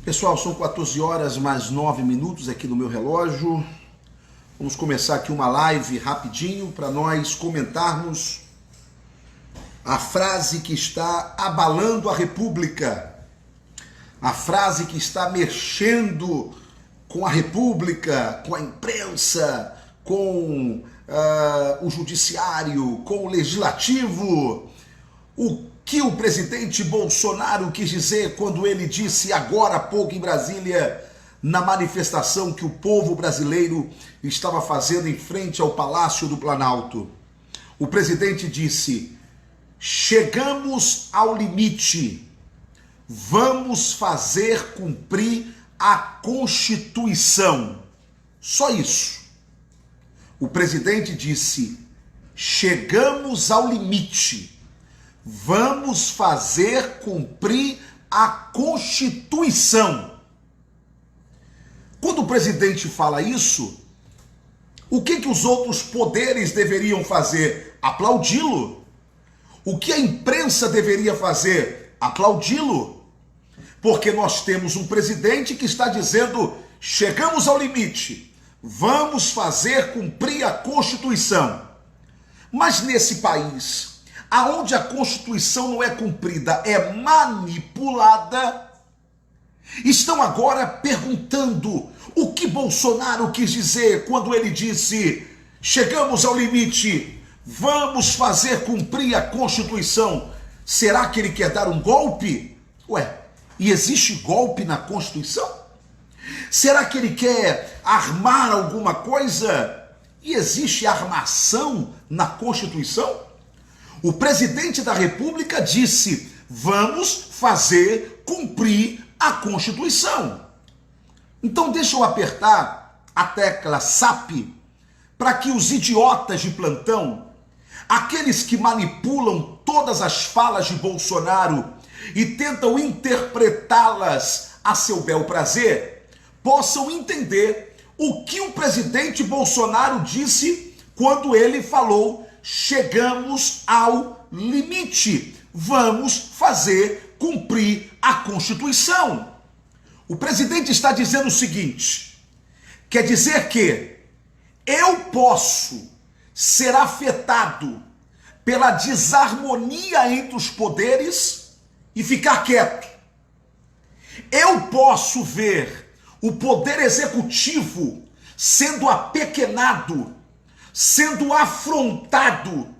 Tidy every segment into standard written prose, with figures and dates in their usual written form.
Pessoal, são 14 horas mais 9 minutos aqui no meu relógio. Vamos começar aqui uma live rapidinho para nós comentarmos a frase que está abalando a República, a frase que está mexendo com a República, com a imprensa, com o judiciário, com o legislativo. O que o presidente Bolsonaro quis dizer quando ele disse agora há pouco em Brasília, na manifestação que o povo brasileiro estava fazendo em frente ao Palácio do Planalto? O presidente disse: chegamos ao limite, vamos fazer cumprir a Constituição. Só isso. O presidente disse: chegamos ao limite, vamos fazer cumprir a Constituição. Quando o presidente fala isso, o que os outros poderes deveriam fazer? Aplaudi-lo. O que a imprensa deveria fazer? Aplaudi-lo. Porque nós temos um presidente que está dizendo: chegamos ao limite, vamos fazer cumprir a Constituição. Mas nesse país, aonde a Constituição não é cumprida, é manipulada, estão agora perguntando o que Bolsonaro quis dizer quando ele disse: chegamos ao limite, vamos fazer cumprir a Constituição. Será que ele quer dar um golpe? Ué, e existe golpe na Constituição? Será que ele quer armar alguma coisa? E existe armação na Constituição? O presidente da República disse: vamos fazer cumprir a Constituição. Então deixa eu apertar a tecla SAP para que os idiotas de plantão, aqueles que manipulam todas as falas de Bolsonaro e tentam interpretá-las a seu bel prazer, possam entender o que o presidente Bolsonaro disse quando ele falou: chegamos ao limite, vamos fazer cumprir a Constituição. O presidente está dizendo o seguinte: quer dizer que eu posso ser afetado pela desarmonia entre os poderes e ficar quieto. Eu posso ver o poder executivo sendo apequenado, sendo afrontado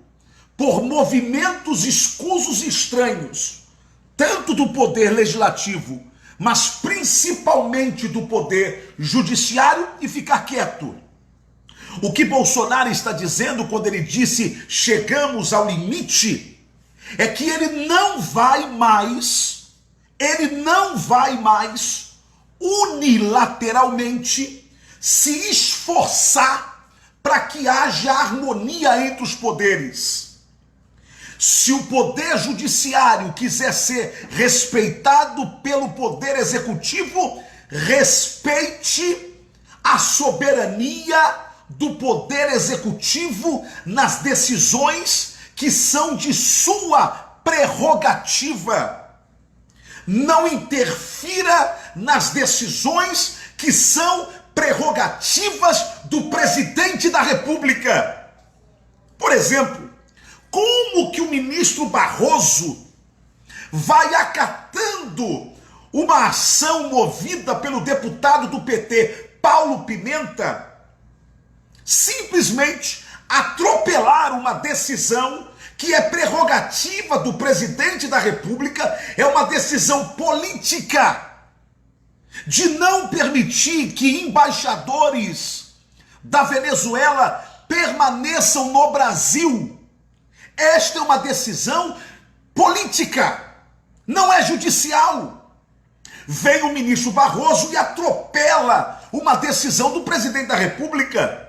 por movimentos escusos e estranhos, tanto do poder legislativo, mas principalmente do poder judiciário, e ficar quieto. O que Bolsonaro está dizendo quando ele disse chegamos ao limite é que ele não vai mais unilateralmente se esforçar para que haja harmonia entre os poderes. Se o poder judiciário quiser ser respeitado pelo poder executivo, respeite a soberania do poder executivo nas decisões que são de sua prerrogativa. Não interfira nas decisões que são prerrogativas do presidente da República. Por exemplo, como que o ministro Barroso vai acatando uma ação movida pelo deputado do PT, Paulo Pimenta, simplesmente atropelar uma decisão que é prerrogativa do presidente da República, é uma decisão política, de não permitir que embaixadores da Venezuela permaneçam no Brasil? Esta é uma decisão política, não é judicial. Vem o ministro Barroso e atropela uma decisão do presidente da República.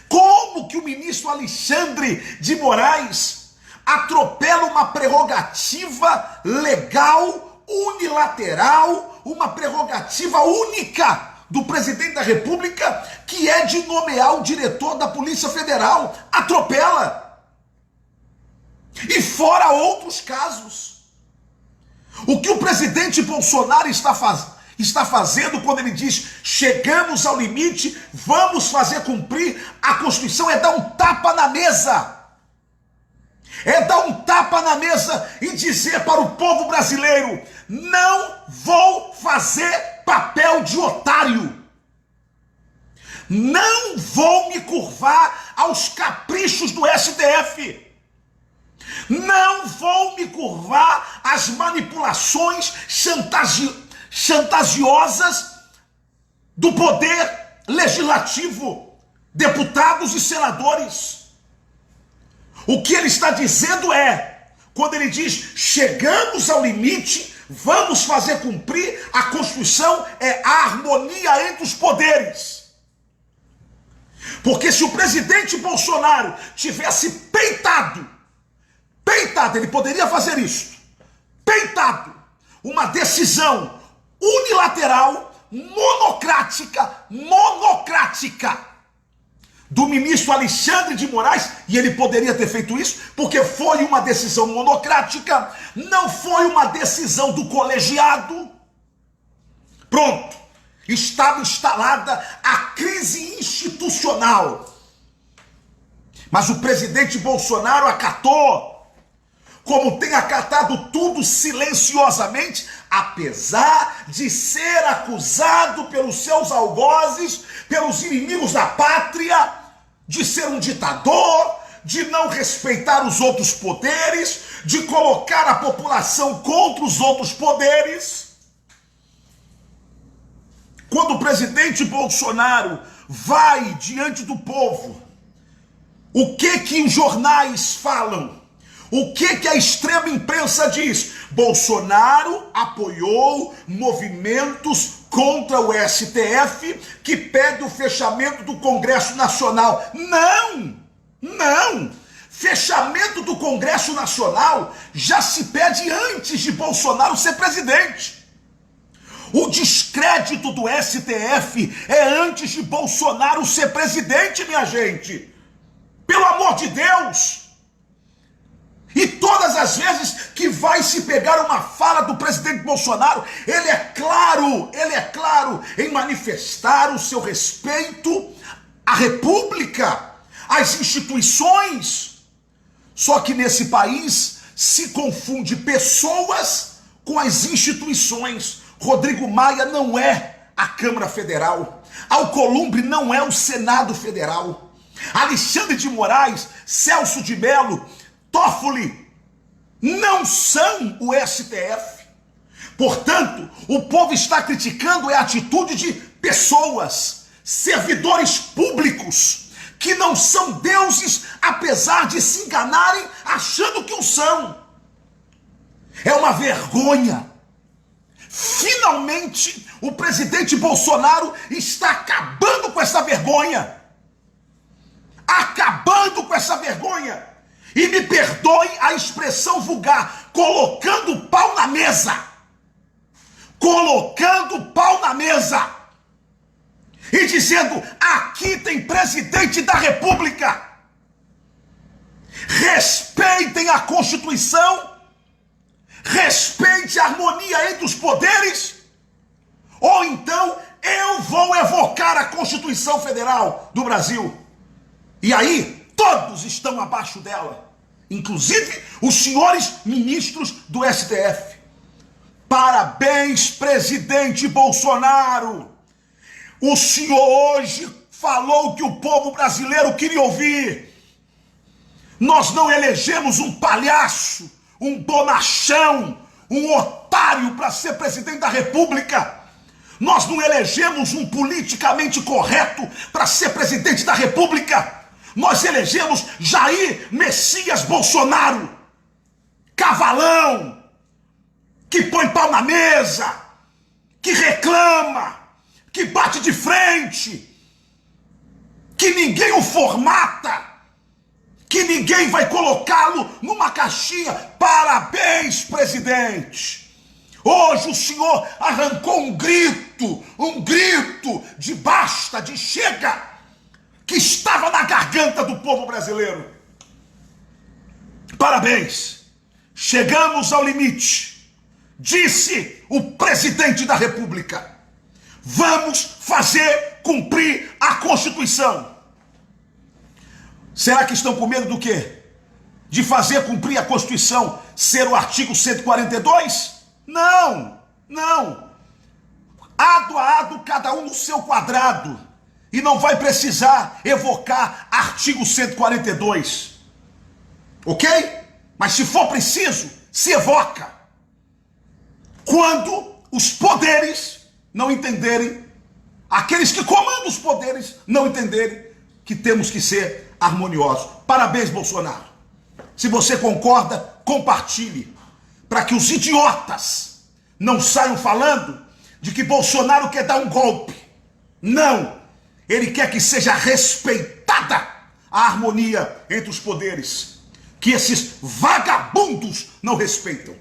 Como que o ministro Alexandre de Moraes atropela uma prerrogativa legal, unilateral, uma prerrogativa única do presidente da República, que é de nomear o diretor da Polícia Federal? Atropela. E fora outros casos. O que o presidente Bolsonaro está fazendo quando ele diz: chegamos ao limite, vamos fazer cumprir a Constituição, é dar um tapa na mesa. É dar um tapa na mesa e dizer para o povo brasileiro: não vou fazer papel de otário. Não vou me curvar aos caprichos do STF. Não vou me curvar às manipulações chantagiosas do poder legislativo, deputados e senadores. O que ele está dizendo é, quando ele diz: chegamos ao limite, vamos fazer cumprir a Constituição, é a harmonia entre os poderes. Porque se o presidente Bolsonaro tivesse peitado, ele poderia fazer isso, peitado, uma decisão unilateral, monocrática, do ministro Alexandre de Moraes, e ele poderia ter feito isso, porque foi uma decisão monocrática, não foi uma decisão do colegiado. Pronto, estava instalada a crise institucional. Mas o presidente Bolsonaro acatou, como tem acatado tudo silenciosamente, apesar de ser acusado pelos seus algozes, pelos inimigos da pátria, de ser um ditador, de não respeitar os outros poderes, de colocar a população contra os outros poderes. Quando o presidente Bolsonaro vai diante do povo, o que os jornais falam? O que a extrema imprensa diz? Bolsonaro apoiou movimentos contra o STF que pede o fechamento do Congresso Nacional. Não! Fechamento do Congresso Nacional já se pede antes de Bolsonaro ser presidente. O descrédito do STF é antes de Bolsonaro ser presidente, minha gente. Pelo amor de Deus! E todas as vezes que vai se pegar uma fala do presidente Bolsonaro, ele é claro em manifestar o seu respeito à República, às instituições. Só que nesse país se confunde pessoas com as instituições. Rodrigo Maia não é a Câmara Federal. Alcolumbre não é o Senado Federal. Alexandre de Moraes, Celso de Mello, Toffoli não são o STF. Portanto, o povo está criticando a atitude de pessoas, servidores públicos, que não são deuses, apesar de se enganarem achando que o são. É uma vergonha. Finalmente, o presidente Bolsonaro está acabando com essa vergonha. Acabando com essa vergonha. E me perdoe a expressão vulgar, colocando o pau na mesa. Colocando o pau na mesa. E dizendo: aqui tem presidente da República. Respeitem a Constituição. Respeite a harmonia entre os poderes. Ou então eu vou evocar a Constituição Federal do Brasil. E aí todos estão abaixo dela. Inclusive os senhores ministros do STF. Parabéns, presidente Bolsonaro. O senhor hoje falou o que o povo brasileiro queria ouvir. Nós não elegemos um palhaço, um bonachão, um otário para ser presidente da República. Nós não elegemos um politicamente correto para ser presidente da República. Nós elegemos Jair Messias Bolsonaro, cavalão, que põe pau na mesa, que reclama, que bate de frente, que ninguém o formata, que ninguém vai colocá-lo numa caixinha. Parabéns, presidente. Hoje o senhor arrancou um grito de basta, de chega, que estava na garganta do povo brasileiro. Parabéns, chegamos ao limite, Disse o presidente da República: vamos fazer cumprir a Constituição. Será que estão com medo do quê? De fazer cumprir a Constituição ser o artigo 142? Não, não. Ado a ado, cada um no seu quadrado. E não vai precisar evocar artigo 142. Ok? Mas se for preciso, se evoca. Quando os poderes não entenderem, aqueles que comandam os poderes não entenderem que temos que ser harmoniosos. Parabéns, Bolsonaro. Se você concorda, compartilhe, para que os idiotas não saiam falando de que Bolsonaro quer dar um golpe. Não, ele quer que seja respeitada a harmonia entre os poderes, que esses vagabundos não respeitam.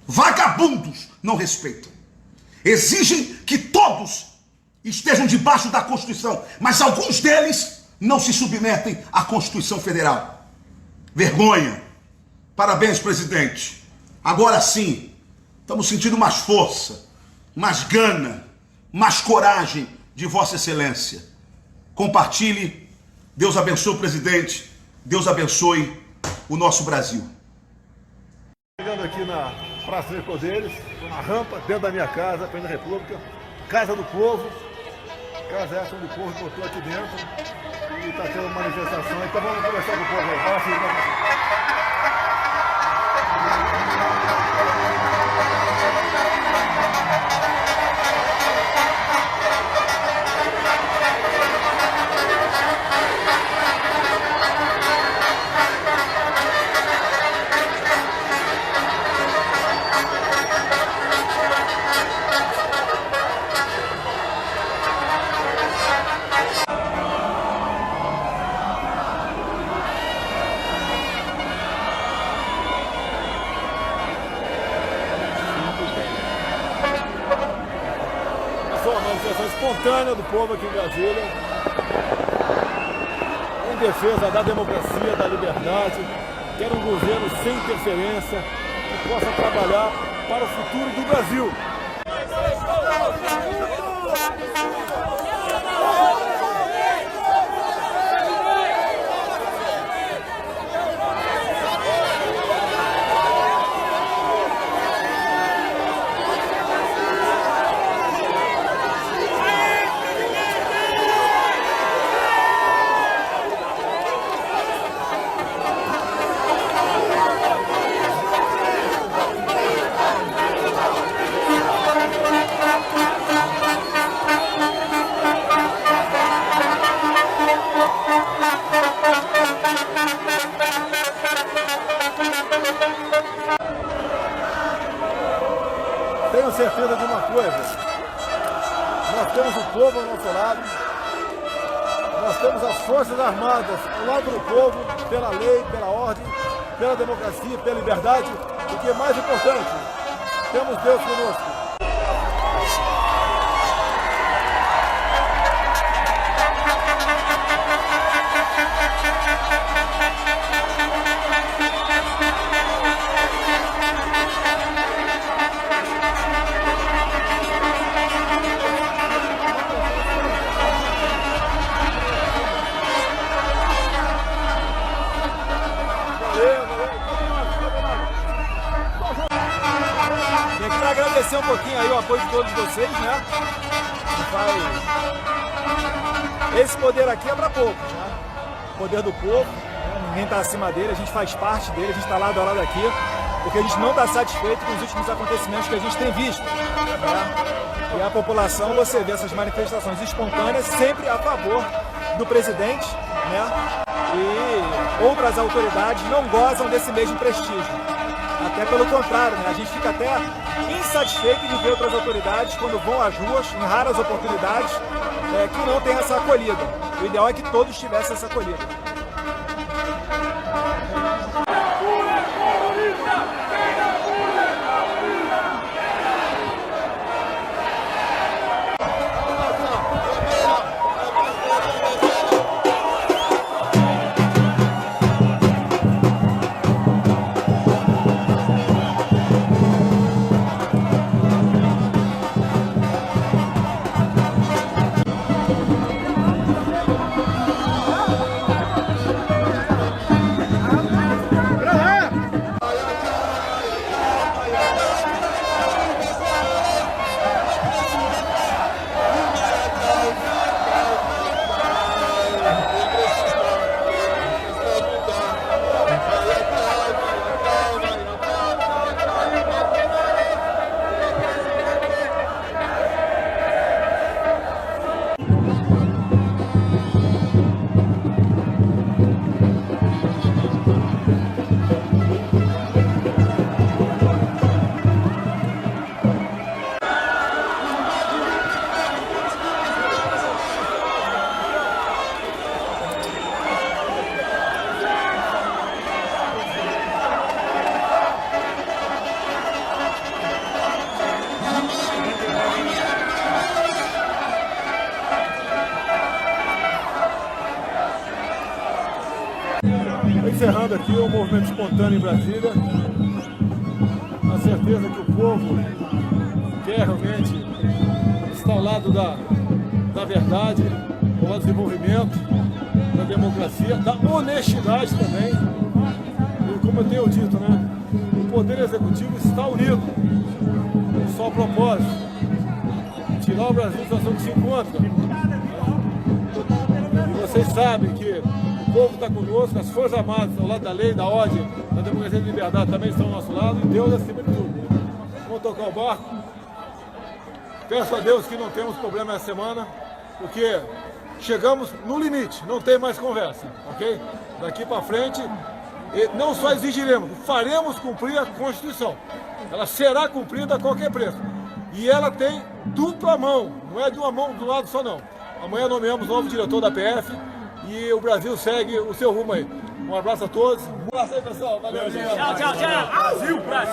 Vagabundos não respeitam. Exigem que todos estejam debaixo da Constituição, mas alguns deles não se submetem à Constituição Federal. Vergonha. Parabéns, presidente. Agora sim, estamos sentindo mais força, mais gana, mais coragem de Vossa Excelência. Compartilhe. Deus abençoe o presidente. Deus abençoe o nosso Brasil. Chegando aqui na Praça dos Poderes, na rampa, dentro da minha casa, Presidente da República, Casa do Povo. Casa essa onde o povo botou aqui dentro. E está tendo uma manifestação. Então vamos conversar com o povo aí. Fala assim, uma manifestação espontânea do povo aqui em Brasília, em defesa da democracia, da liberdade, quer um governo sem interferência, que possa trabalhar para o futuro do Brasil. Tenho certeza de uma coisa, nós temos o povo ao nosso lado, nós temos as Forças Armadas ao lado do povo, pela lei, pela ordem, pela democracia, pela liberdade, o que é mais importante, temos Deus conosco. Agradecer um pouquinho aí o apoio de todos vocês, né? Esse poder aqui é para poucos, né? O poder do povo, né? Ninguém está acima dele, a gente faz parte dele, a gente está lado a lado aqui, porque a gente não está satisfeito com os últimos acontecimentos que a gente tem visto, né? E a população, você vê essas manifestações espontâneas sempre a favor do presidente, né? E outras autoridades não gozam desse mesmo prestígio. Até pelo contrário, né? A gente fica até insatisfeito de ver outras autoridades quando vão às ruas, em raras oportunidades, que não tem essa acolhida. O ideal é que todos tivessem essa acolhida. encerrando aqui o movimento espontâneo em Brasília. A certeza que o povo quer realmente estar ao lado da verdade, ao lado do desenvolvimento, da democracia, da honestidade também. E como eu tenho dito, né? O Poder Executivo está unido. Só o propósito: tirar o Brasil da situação que se encontra. E vocês sabem que o povo está conosco, as Forças Armadas ao lado da lei, da ordem, da democracia e da liberdade também estão ao nosso lado, e Deus acima de tudo. Vamos tocar o barco. Peço a Deus que não temos problema essa semana, porque chegamos no limite, não tem mais conversa, ok? Daqui para frente, não só exigiremos, faremos cumprir a Constituição. Ela será cumprida a qualquer preço. E ela tem dupla mão, não é de uma mão do lado só não. Amanhã nomeamos o novo diretor da PF e o Brasil segue o seu rumo aí. Um abraço a todos. Um abraço aí, pessoal. Valeu, gente. Tchau, tchau, tchau. Brasil, Brasil.